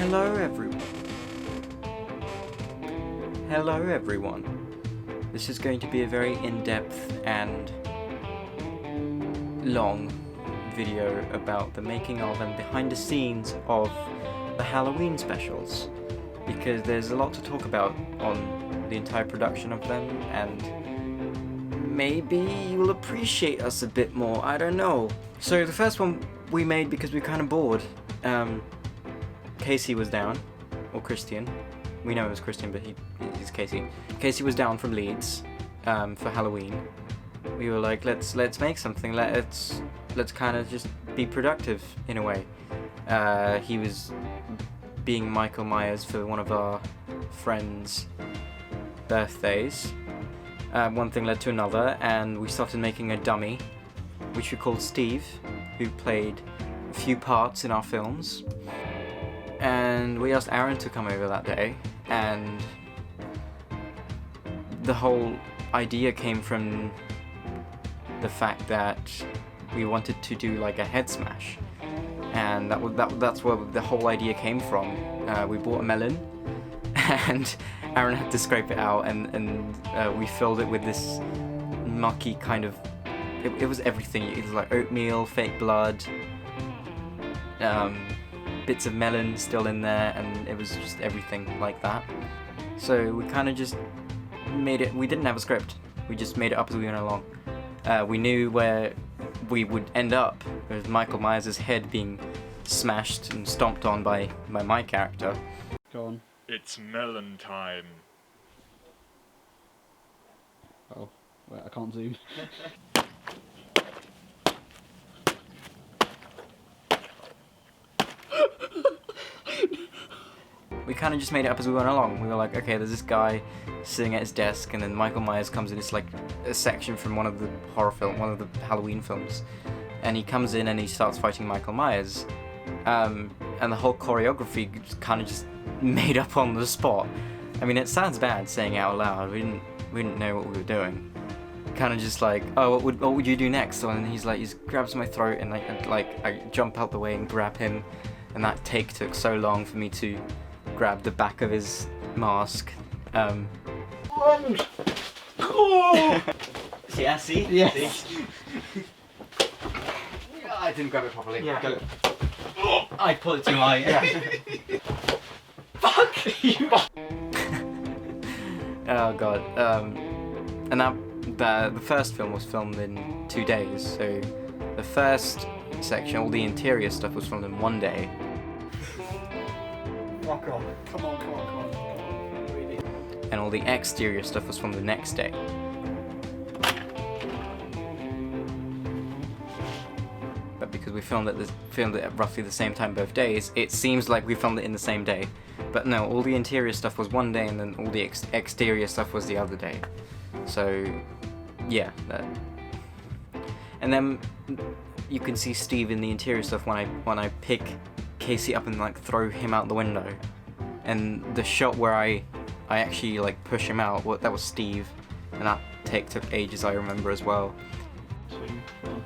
Hello everyone. This is going to be a very in-depth and long video about the making of and behind the scenes of the Halloween specials, because there's a lot to talk about on the entire production of them, and maybe you'll appreciate us a bit more, I don't know. So the first one we made because we were kind of bored. Casey was down, or Christian. We know it was Christian, but he's Casey. Casey was down from Leeds for Halloween. We were like, let's make something. Let's kind of just be productive in a way. He was being Michael Myers for one of our friends' birthdays. One thing led to another, and we started making a dummy, which we called Steve, who played a few parts in our films. And we asked Aaron to come over that day, and the whole idea came from the fact that we wanted to do like a head smash, and that's where the whole idea came from. We bought a melon, and Aaron had to scrape it out, and we filled it with this mucky kind of. It was everything. It was like oatmeal, fake blood. Bits of melon still in there, and it was just everything like that. So we kind of just made it. We didn't have a script. We just made it up as we went along. We knew where we would end up with Michael Myers' head being smashed and stomped on by my character. Go on. It's melon time. Oh, wait, I can't zoom. We kind of just made it up as we went along. We were like, okay, there's this guy sitting at his desk, and then Michael Myers comes in. It's like a section from one of the one of the Halloween films, and he comes in and he starts fighting Michael Myers, and the whole choreography kind of just made up on the spot. I mean, it sounds bad saying it out loud. We didn't know what we were doing. Kind of just like, oh, what would you do next? And he grabs my throat, and I jump out the way and grab him, and that take took so long for me to grab the back of his mask. Yeah, see? Yes. See? I didn't grab it properly. Yeah. Go. I pulled it too high. Yeah. Fuck you. Oh god. And the first film was filmed in 2 days. So the first section, all the interior stuff, was filmed in 1 day. Fuck off. Come on. Really? And all the exterior stuff was filmed the next day. But because we filmed it at roughly the same time both days, it seems like we filmed it in the same day. But no, all the interior stuff was 1 day, and then all the exterior stuff was the other day. So, yeah. And then you can see Steve in the interior stuff when I pick Casey up and like throw him out the window. And the shot where I actually like push him out, that was Steve, and that take took ages, I remember as well. 2, 1.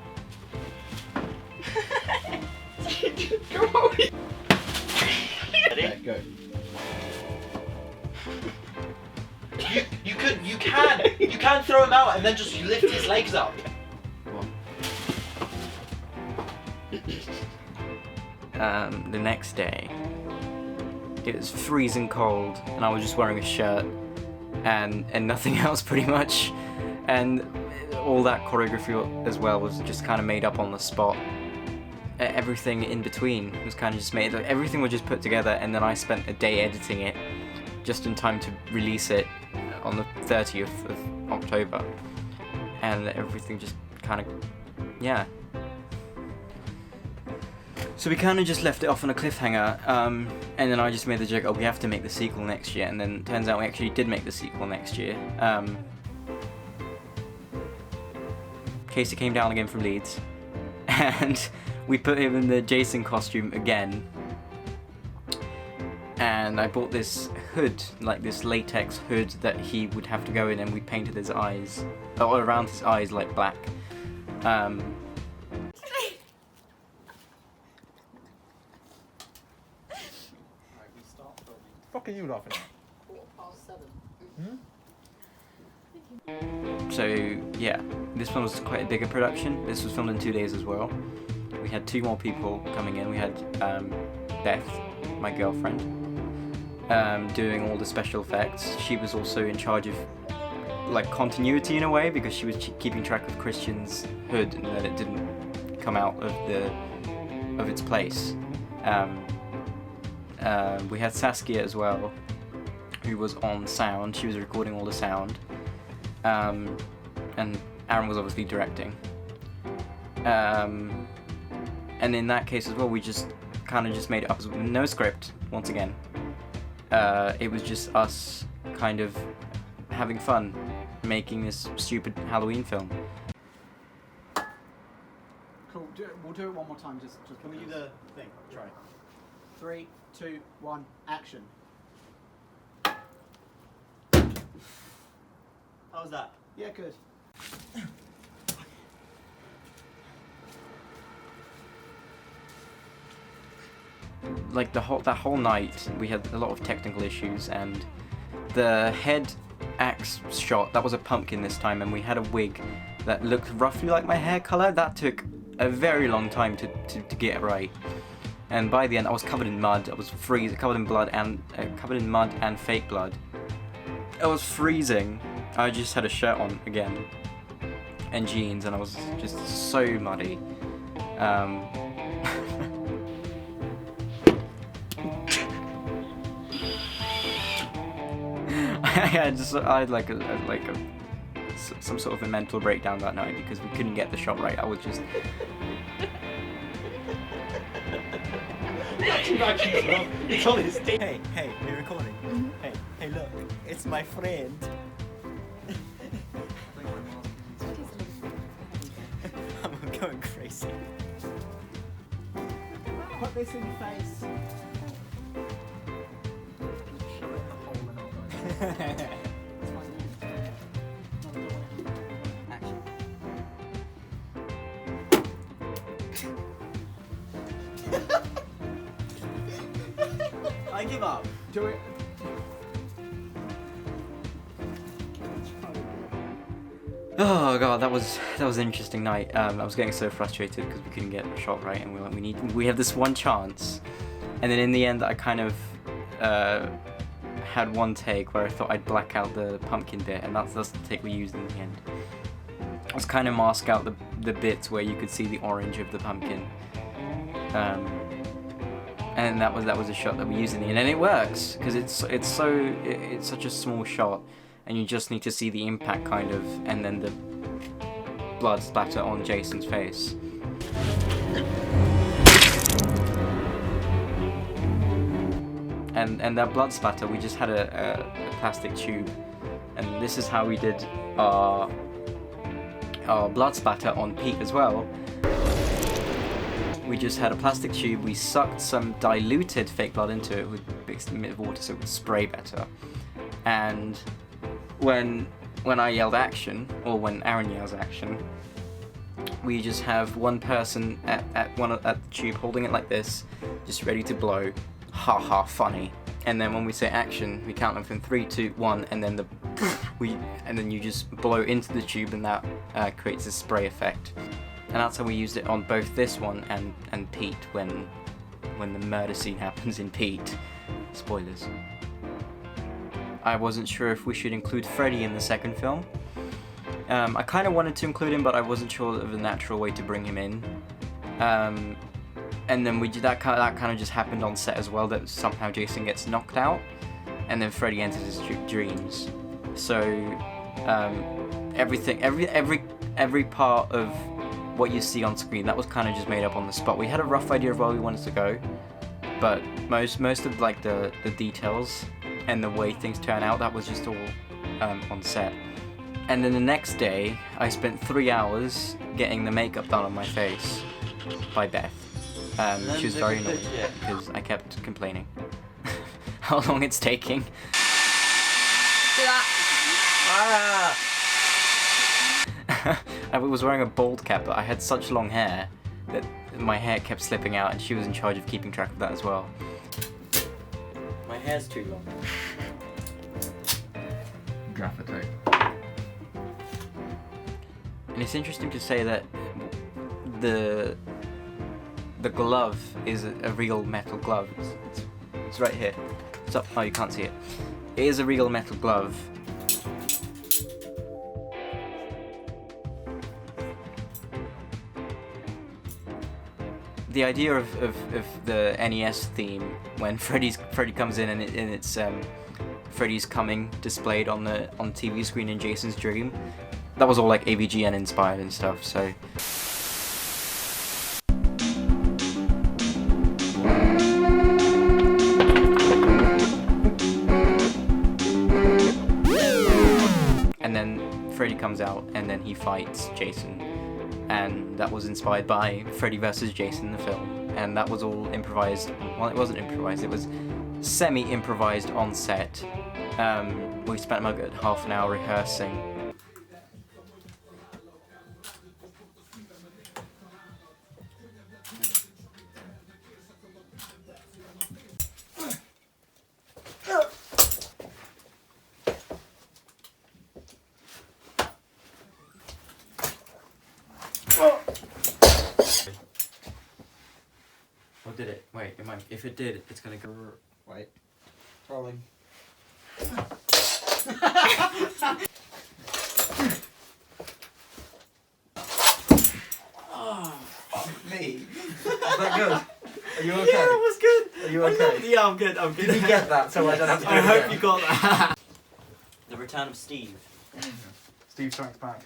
Go on. Okay, go. You can throw him out and then just lift his legs up. The next day, it was freezing cold, and I was just wearing a shirt and nothing else pretty much, and all that choreography as well was just kind of made up on the spot. Everything in between was kind of just made, everything was just put together, and then I spent a day editing it just in time to release it on the 30th of October, and everything just kind of, yeah. So we kind of just left it off on a cliffhanger, and then I just made the joke, oh, we have to make the sequel next year, and then turns out we actually did make the sequel next year. Casey came down again from Leeds, and we put him in the Jason costume again, and I bought this hood, like this latex hood that he would have to go in, and we painted his eyes, or around his eyes, like black. fuck are you laughing at? So yeah, this one was quite a bigger production. This was filmed in 2 days as well. We had 2 more people coming in. We had Beth, my girlfriend, doing all the special effects. She was also in charge of like continuity in a way, because she was keeping track of Christian's hood and that it didn't come out of its place. We had Saskia as well, who was on sound. She was recording all the sound, and Aaron was obviously directing. And in that case as well, we just kind of just made it up with no script once again. It was just us kind of having fun making this stupid Halloween film. Cool. We'll do it one more time. Just Can we do the thing? Try. 3, 2, 1, action. How was that? Yeah, good. Like that whole night, we had a lot of technical issues, and the head axe shot, that was a pumpkin this time, and we had a wig that looked roughly like my hair color. That took a very long time to get it right, and by the end I was covered in mud. I was covered in blood and covered in mud and fake blood. I was freezing. I just had a shirt on again and jeans, and I was just so muddy. I had some sort of a mental breakdown that night because we couldn't get the shot right. I was just It's on his dick. Hey, we're recording. Hey, look, it's my friend. I'm going crazy. Put this in your face. I give up. Do it. oh god, that was an interesting night. I was getting so frustrated because we couldn't get the shot right, and we were like, we have this one chance, and then in the end I kind of had one take where I thought I'd black out the pumpkin bit, and that's the take we used in the end. I was kind of mask out the bits where you could see the orange of the pumpkin, and that was a shot that we used in the end, and it works because it's such a small shot, and you just need to see the impact kind of, and then the blood splatter on Jason's face. And that blood splatter, we just had a plastic tube, and this is how we did our blood splatter on Pete as well. We just had a plastic tube, we sucked some diluted fake blood into it with mixed a bit of water so it would spray better. And when I yelled action, or when Aaron yells action, we just have one person at the tube holding it like this, just ready to blow. Ha ha, funny. And then when we say action, we count them from 3, 2, 1, and then and then you just blow into the tube, and that creates a spray effect. And that's how we used it on both this one and Pete when the murder scene happens in Pete. Spoilers. I wasn't sure if we should include Freddy in the second film. I kind of wanted to include him, but I wasn't sure of a natural way to bring him in. And then we did that kind of just happened on set as well, that somehow Jason gets knocked out, and then Freddy enters his dreams. So everything, every part of what you see on screen, that was kind of just made up on the spot. We had a rough idea of where we wanted to go, but most of like the details and the way things turn out, that was just all on set. And then the next day, I spent 3 hours getting the makeup done on my face by Beth. She was very annoyed because I kept complaining how long it's taking. I was wearing a bald cap, but I had such long hair that my hair kept slipping out, and she was in charge of keeping track of that as well. My hair's too long. Gaffer tape. And it's interesting to say that the glove is a real metal glove. It's right here. It's up. Oh, you can't see it. It is a real metal glove. The idea of the NES theme when Freddy comes in and it's Freddy's coming displayed on the TV screen in Jason's dream. That was all like AVGN inspired and stuff. So. And then Freddy comes out and then he fights Jason. And that was inspired by Freddy vs. Jason, the film. And that was all improvised. Well, it wasn't improvised, it was semi-improvised on set. We spent a good half an hour rehearsing. Oh, did it? Wait, it might. If it did, it's gonna go. Wait. Rolling. Me. Is that good? Are you okay? Yeah, that was good. Are you okay? Yeah, I'm good. I'm good. Did you get that? So I don't have to do I it hope again? you got that. The return of Steve. Steve strikes back.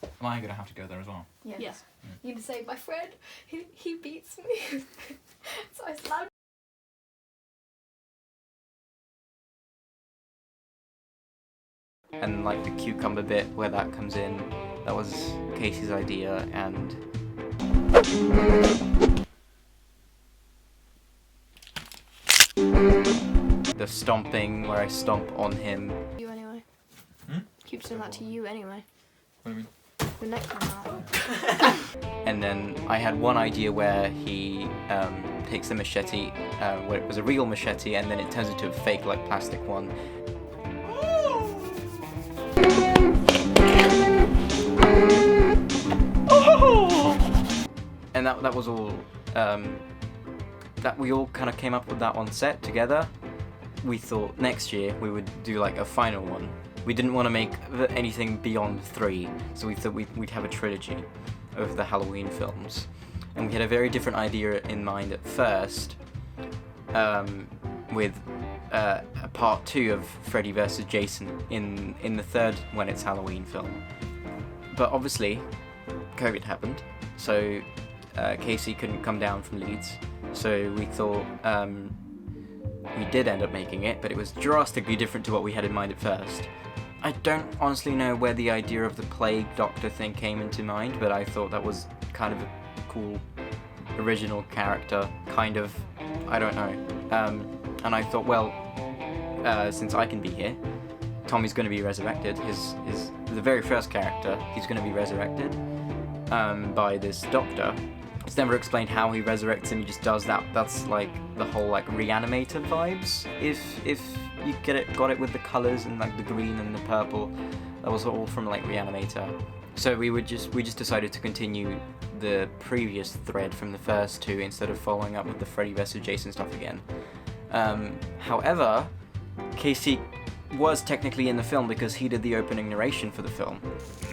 Am I gonna have to go there as well? Yes. Yeah. You can say, my friend, he beats me. So I slammed. And like the cucumber bit where that comes in, that was Casey's idea, and the stomping where I stomp on him. You anyway. Hmm? Keep doing that to you anyway. What do you mean? The next one out. And then I had one idea where he takes the machete, where it was a real machete, and then it turns into a fake, like, plastic one. And that was all. That we all kind of came up with that on set together. We thought next year we would do like a final one. We didn't want to make anything beyond 3, so we thought we'd have a trilogy of the Halloween films. And we had a very different idea in mind at first, with a part 2 of Freddy vs. Jason in the third When It's Halloween film. But obviously, COVID happened, so Casey couldn't come down from Leeds, so we thought we did end up making it, but it was drastically different to what we had in mind at first. I don't honestly know where the idea of the plague doctor thing came into mind, but I thought that was kind of a cool original character, kind of, I don't know. And I thought, well, since I can be here, Tommy's going to be resurrected. The very first character, he's going to be resurrected by this doctor. It's never explained how he resurrects him. He just does that. That's like the whole like Reanimator vibes. If you got it with the colors and like the green and the purple, that was all from like Reanimator. So we just decided to continue the previous thread from the first 2 instead of following up with the Freddy vs. Jason stuff again. However, Casey was technically in the film because he did the opening narration for the film.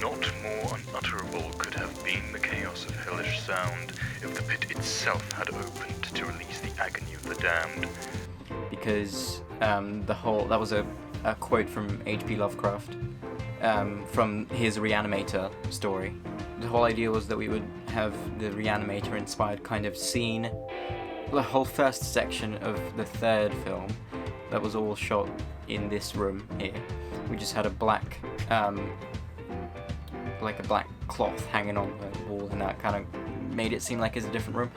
Not more unutterable could have been the chaos of hellish sound if the pit itself had opened to release the agony of the damned. Because that was a quote from H.P. Lovecraft, from his Reanimator story. The whole idea was that we would have the Reanimator inspired kind of scene. The whole first section of the third film, that was all shot in this room here. We just had a black, like a black cloth hanging on the wall, and that kind of made it seem like it's a different room.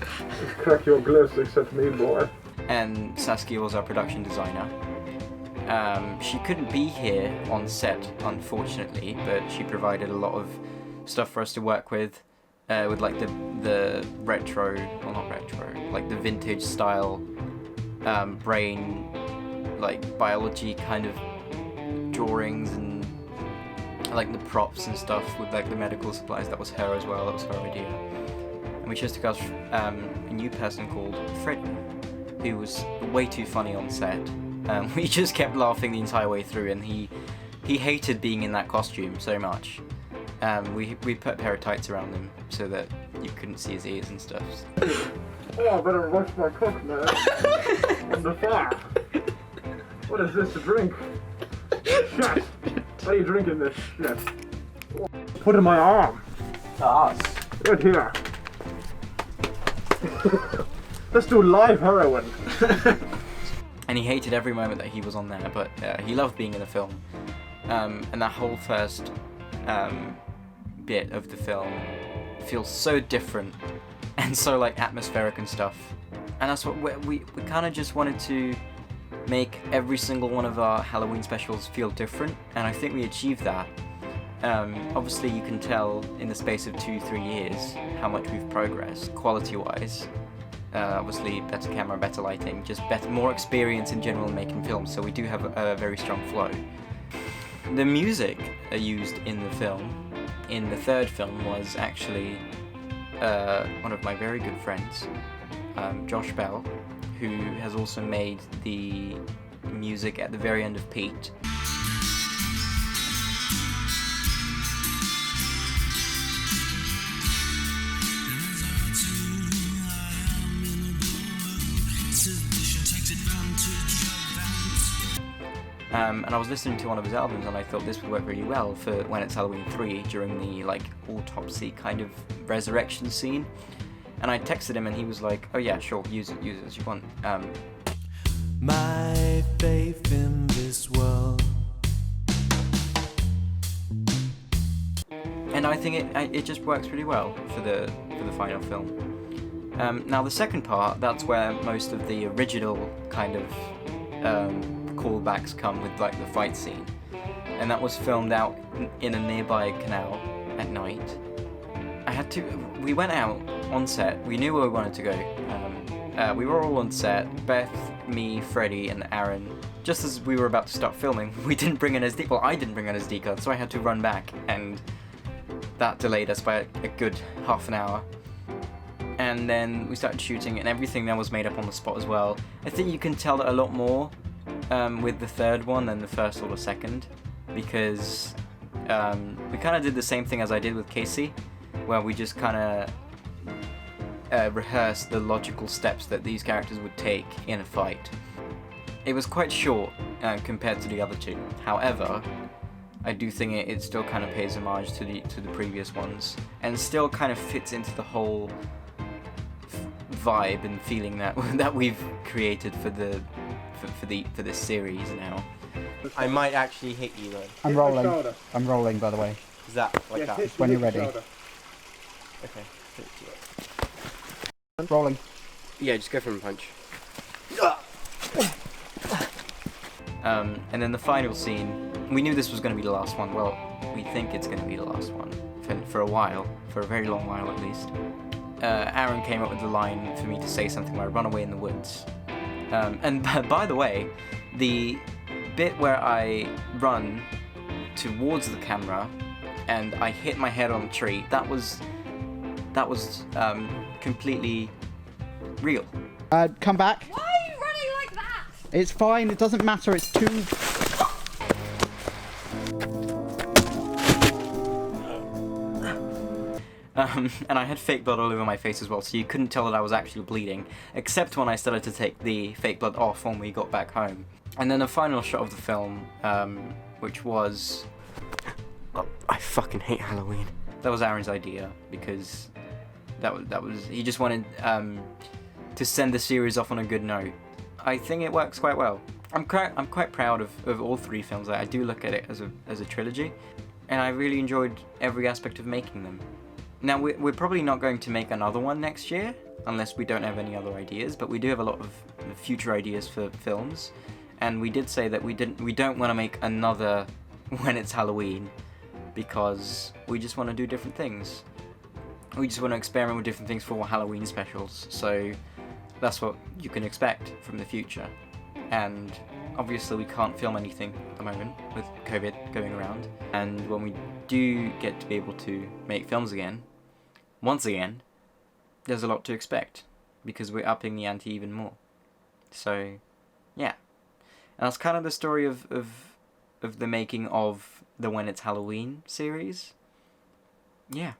Crack your gloves except me, boy. And Saskia was our production designer. She couldn't be here on set, unfortunately, but she provided a lot of stuff for us to work with like the retro, well not retro, like the vintage style brain, like biology kind of drawings and like the props and stuff with like the medical supplies. That was her as well. That was her idea. And we just took us a new person called Freddie, who was way too funny on set. We just kept laughing the entire way through, and he hated being in that costume so much. We put a pair of tights around him so that you couldn't see his ears and stuff. Oh, I better rush my cook, man. On the fire. What is this to drink? Shit. Why are you drinking this shit? Put in my arm. To us. Right here. Let's do live heroin. And he hated every moment that he was on there, but he loved being in the film. And that whole first bit of the film feels so different and so like atmospheric and stuff. And that's what we kind of just wanted to make every single one of our Halloween specials feel different, and I think we achieved that. Obviously you can tell in the space of 2-3 years how much we've progressed quality-wise. Obviously better camera, better lighting, just more experience in general in making films, so we do have a very strong flow. The music used in the film, in the third film, was actually one of my very good friends, Josh Bell, who has also made the music at the very end of Pete. And I was listening to one of his albums and I thought this would work really well for When It's Halloween 3 during the like autopsy kind of resurrection scene. And I texted him and he was like, oh yeah, sure, use it as you want. My faith in this world. And I think it just works really well for the final film. Now the second part, that's where most of the original kind of callbacks come with like the fight scene, and that was filmed out in a nearby canal at night. We went out on set, we knew where we wanted to go. We were all on set, Beth, me, Freddie and Aaron. Just as we were about to start filming, we didn't bring an SD, well I didn't bring an SD card, so I had to run back, and that delayed us by a good half an hour. And then we started shooting and everything then was made up on the spot as well. I think you can tell that a lot more with the third one than the first or the second, because we kind of did the same thing as I did with Casey, where we just kind of rehearsed the logical steps that these characters would take in a fight. It was quite short compared to the other two. However, I do think it still kind of pays homage to the previous ones, and still kind of fits into the whole vibe and feeling that we've created for this series now. I might actually hit you though. I'm rolling. I'm rolling, by the way. Is that like that? When you're ready. Okay. Rolling. Yeah, just go for a punch. And then the final scene, we knew this was going to be the last one. Well, we think it's going to be the last one for a while, for a very long while at least. Aaron came up with the line for me to say something like "run away in the woods." And by the way, the bit where I run towards the camera and I hit my head on a tree, that was completely real. Come back. Why are you running like that? It's fine. It doesn't matter. It's too. And I had fake blood all over my face as well, so you couldn't tell that I was actually bleeding, except when I started to take the fake blood off when we got back home. And then the final shot of the film, which was... Oh, I fucking hate Halloween. That was Aaron's idea, because that was he just wanted to send the series off on a good note. I think it works quite well. I'm quite proud of all three films. I do look at it as a trilogy, and I really enjoyed every aspect of making them. Now, we're probably not going to make another one next year, unless we don't have any other ideas, but we do have a lot of future ideas for films, and we did say that we don't want to make another When It's Halloween, because we just want to do different things. We just want to experiment with different things for Halloween specials, so that's what you can expect from the future. And obviously we can't film anything at the moment with COVID going around. And when we do get to be able to make films again, once again, there's a lot to expect because we're upping the ante even more. So, yeah. And that's kind of the story of the making of the When It's Halloween series. Yeah.